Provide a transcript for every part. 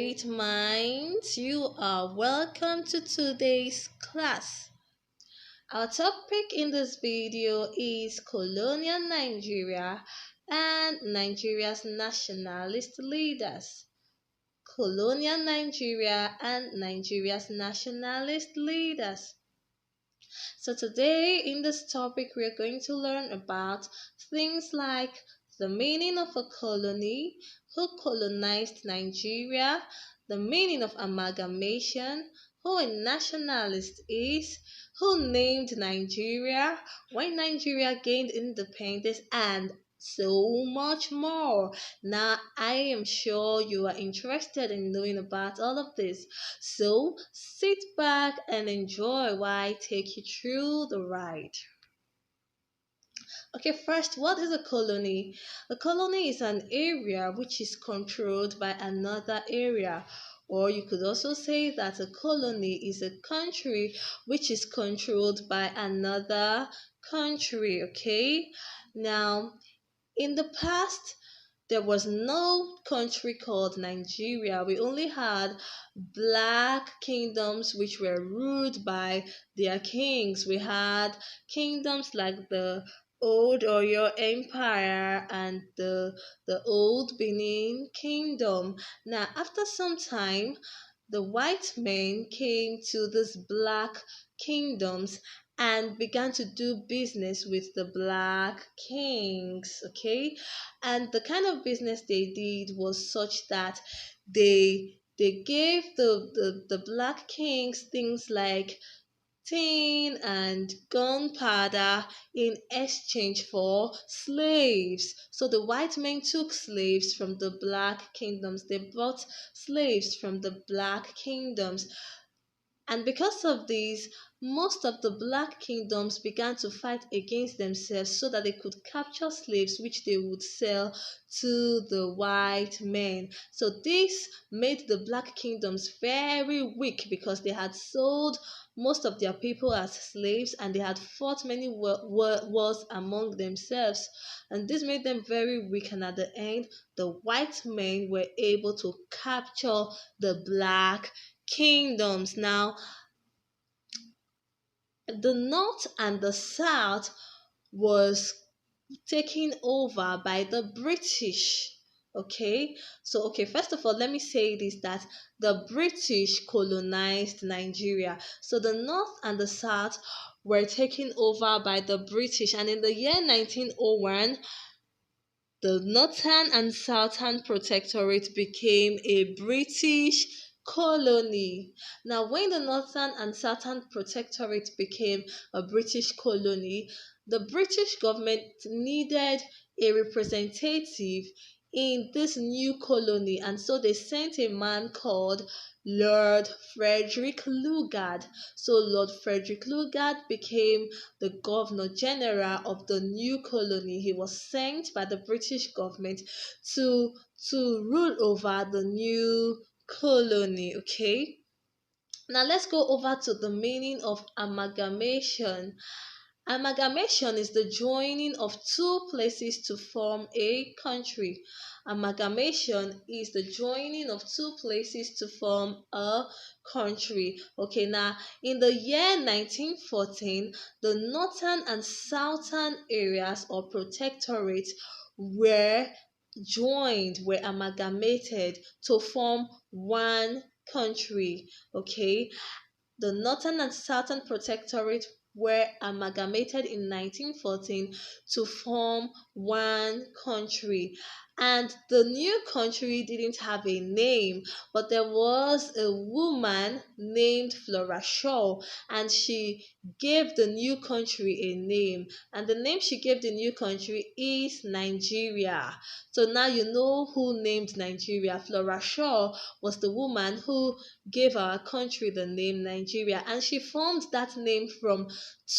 great minds. You are welcome to today's class. Our topic in this video is colonial Nigeria and Nigeria's nationalist leaders. Colonial Nigeria and Nigeria's nationalist leaders. So today in this topic we are going to learn about things like the meaning of a colony, who colonized Nigeria, the meaning of amalgamation, who a nationalist is, who named Nigeria, when Nigeria gained independence, and so much more. Now, I am sure you are interested in knowing about all of this. So, sit back and enjoy while I take you through the ride. Okay, first, what is a colony? A colony is an area which is controlled by another area. Or you could also say that a colony is a country which is controlled by another country. Okay, now in the past, there was no country called Nigeria. We only had black kingdoms which were ruled by their kings. We had kingdoms like the Old Oyo Empire and the Old Benin Kingdom. Now, after some time, the white men came to these black kingdoms and began to do business with the black kings. Okay, and the kind of business they did was such that they gave the black kings things like tin and gunpowder in exchange for slaves. So the white men took slaves from the black kingdoms, they bought slaves from the black kingdoms, and because of this, most of the black kingdoms began to fight against themselves so that they could capture slaves which they would sell to the white men. So this made the black kingdoms very weak because they had sold most of their people as slaves and they had fought many wars among themselves. And this made them very weak, and at the end, the white men were able to capture the black kingdoms. Now, the north and the south was taken over by the British. Okay, first of all, let me say this, that the British colonized Nigeria. So the north and the south were taken over by the British, and in the year 1901, the Northern and Southern Protectorate became a British colony. Now, when the Northern and Southern Protectorate became a British colony, the British government needed a representative in this new colony, and so they sent a man called Lord Frederick Lugard. So Lord Frederick Lugard became the Governor General of the new colony. He was sent by the British government to rule over the new colony. Okay, now let's go over to the meaning of amalgamation. Amalgamation is the joining of two places to form a country. Amalgamation is the joining of two places to form a country. Okay, now in the year 1914, the northern and southern areas or protectorates were were amalgamated to form one country. Okay, the Northern and Southern Protectorate were amalgamated in 1914 to form one country. And the new country didn't have a name, but there was a woman named Flora Shaw, and she gave the new country a name. And the name she gave the new country is Nigeria. So now you know who named Nigeria. Flora Shaw was the woman who gave our country the name Nigeria, and she formed that name from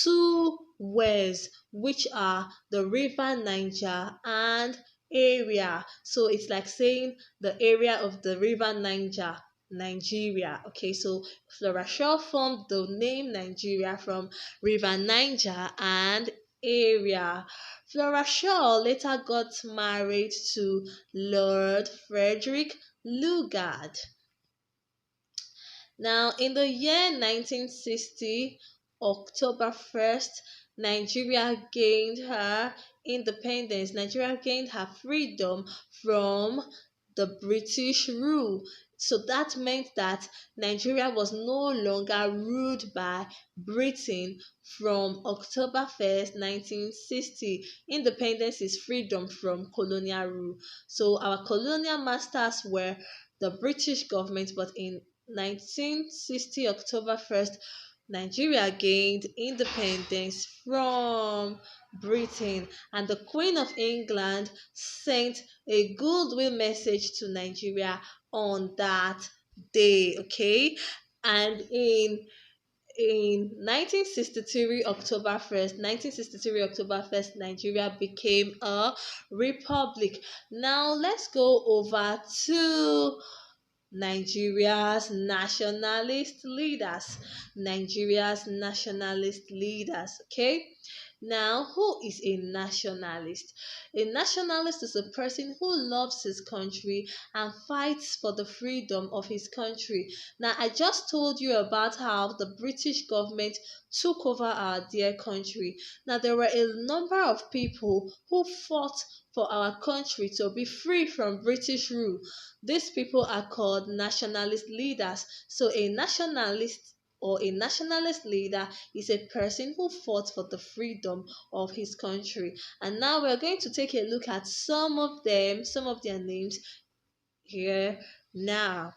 two words, which are the river Niger and area. So it's like saying the area of the river Niger, Nigeria. Okay, so Flora Shaw formed the name Nigeria from river Niger and area. Flora Shaw later got married to Lord Frederick Lugard. Now, in the year 1960, October 1st, Nigeria gained her independence. Nigeria gained her freedom from the British rule. So that meant that Nigeria was no longer ruled by Britain from October 1st, 1960. Independence is freedom from colonial rule. So our colonial masters were the British government, but in 1960, October 1st, Nigeria gained independence from Britain, and the Queen of England sent a goodwill message to Nigeria on that day. Okay, and in 1963 October 1st, Nigeria became a republic. Now let's go over to Nigeria's nationalist leaders. Nigeria's nationalist leaders. Okay. Now, who is a nationalist? A nationalist is a person who loves his country and fights for the freedom of his country. Now, I just told you about how the British government took over our dear country. Now, there were a number of people who fought for our country to be free from British rule. These people are called nationalist leaders. So a nationalist or a nationalist leader is a person who fought for the freedom of his country. And now we're going to take a look at some of them, some of their names here now.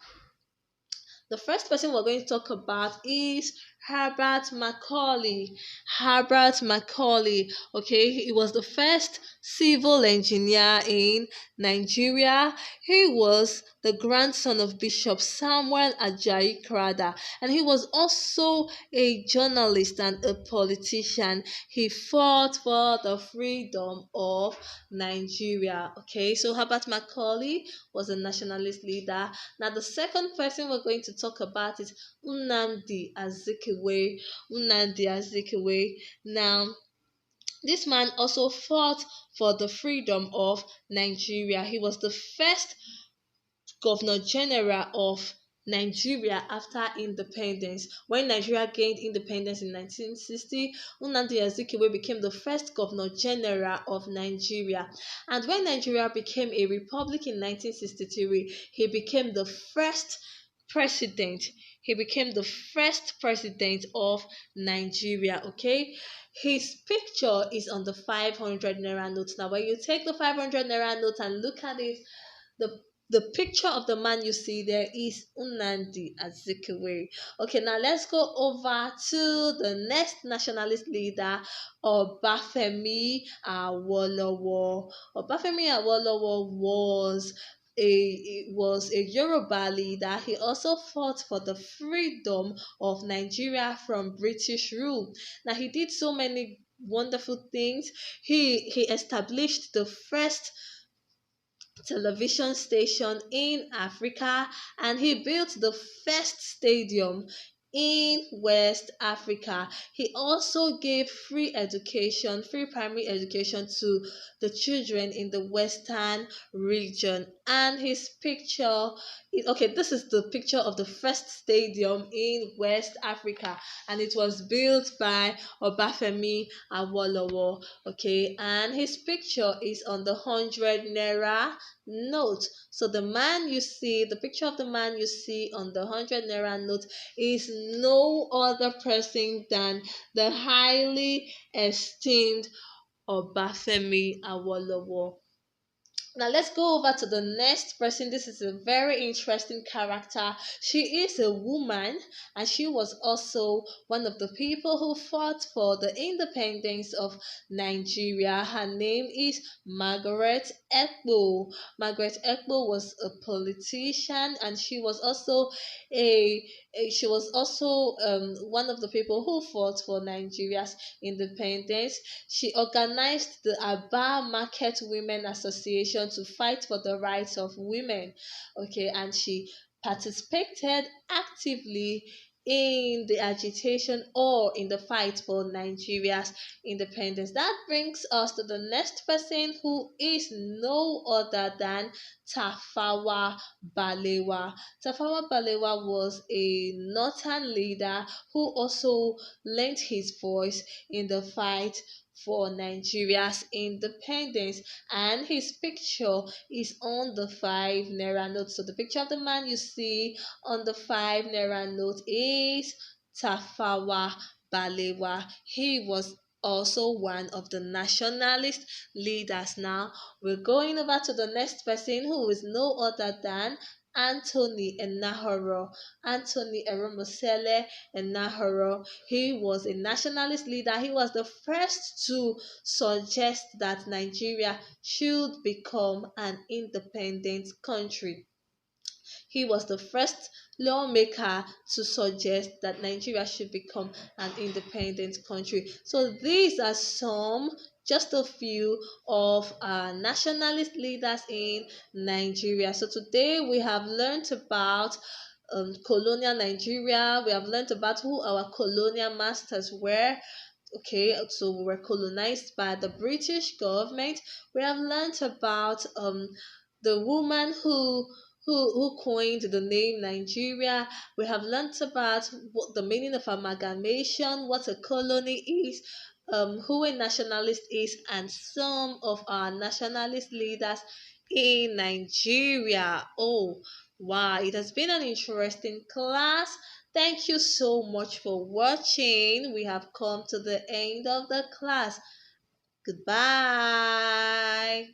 The first person we're going to talk about is Herbert Macaulay. Herbert Macaulay. Okay, he was the first civil engineer in Nigeria. He was the grandson of Bishop Samuel Ajayi Crowther, and he was also a journalist and a politician. He fought for the freedom of Nigeria. Okay, so Herbert Macaulay was a nationalist leader. Now, the second person we're going to talk about is Nnamdi Azikiwe. Nnamdi Azikiwe. Now, this man also fought for the freedom of Nigeria. He was the first Governor General of Nigeria after independence. When Nigeria gained independence in 1960, Nnamdi Azikiwe became the first Governor General of Nigeria. And when Nigeria became a republic in 1963, he became the first president. He became the first president of Nigeria. Okay, his picture is on the 500 naira note. Now, when you take the 500 naira note and look at it, the the picture of the man you see there is Nnamdi Azikiwe. Okay, now let's go over to the next nationalist leader, Obafemi Awolowo. Obafemi Awolowo was a Yoruba leader. He also fought for the freedom of Nigeria from British rule. Now he did so many wonderful things. He established the first television station in Africa, and he built the first stadium in West Africa. He also gave free education, free primary education to the children in the Western region. And his picture okay, this is the picture of the first stadium in West Africa, and it was built by Obafemi Awolowo. Okay, and his picture is on the 100 naira note. So the picture of the man you see on the 100 naira note is no other person than the highly esteemed Obafemi Awolowo. Now let's go over to the next person. This is a very interesting character. She is a woman, and she was also one of the people who fought for the independence of Nigeria. Her name is Margaret Ekpo. Margaret Ekpo was a politician, and she was also one of the people who fought for Nigeria's independence. She organized the Aba Market Women Association to fight for the rights of women. Okay, and she participated actively in the agitation or in the fight for Nigeria's independence. That brings us to the next person, who is no other than Tafawa Balewa. Tafawa Balewa was a northern leader who also lent his voice in the fight for Nigeria's independence, and his picture is on the 5 naira note. So the picture of the man you see on the 5 naira note is Tafawa Balewa. He was also one of the nationalist leaders. Now we're going over to the next person, who is no other than Anthony Enahoro. Anthony Eromosele Enahoro. He was a nationalist leader. He was the first to suggest that Nigeria should become an independent country. He was the first lawmaker to suggest that Nigeria should become an independent country. So these are just a few of our nationalist leaders in Nigeria. So today we have learned about colonial Nigeria. We have learned about who our colonial masters were. Okay, so we were colonized by the British government. We have learned about the woman who coined the name Nigeria. We have learnt about what the meaning of amalgamation, what a colony is, who a nationalist is, and some of our nationalist leaders in Nigeria. Oh, wow, it has been an interesting class. Thank you so much for watching. We have come to the end of the class. Goodbye.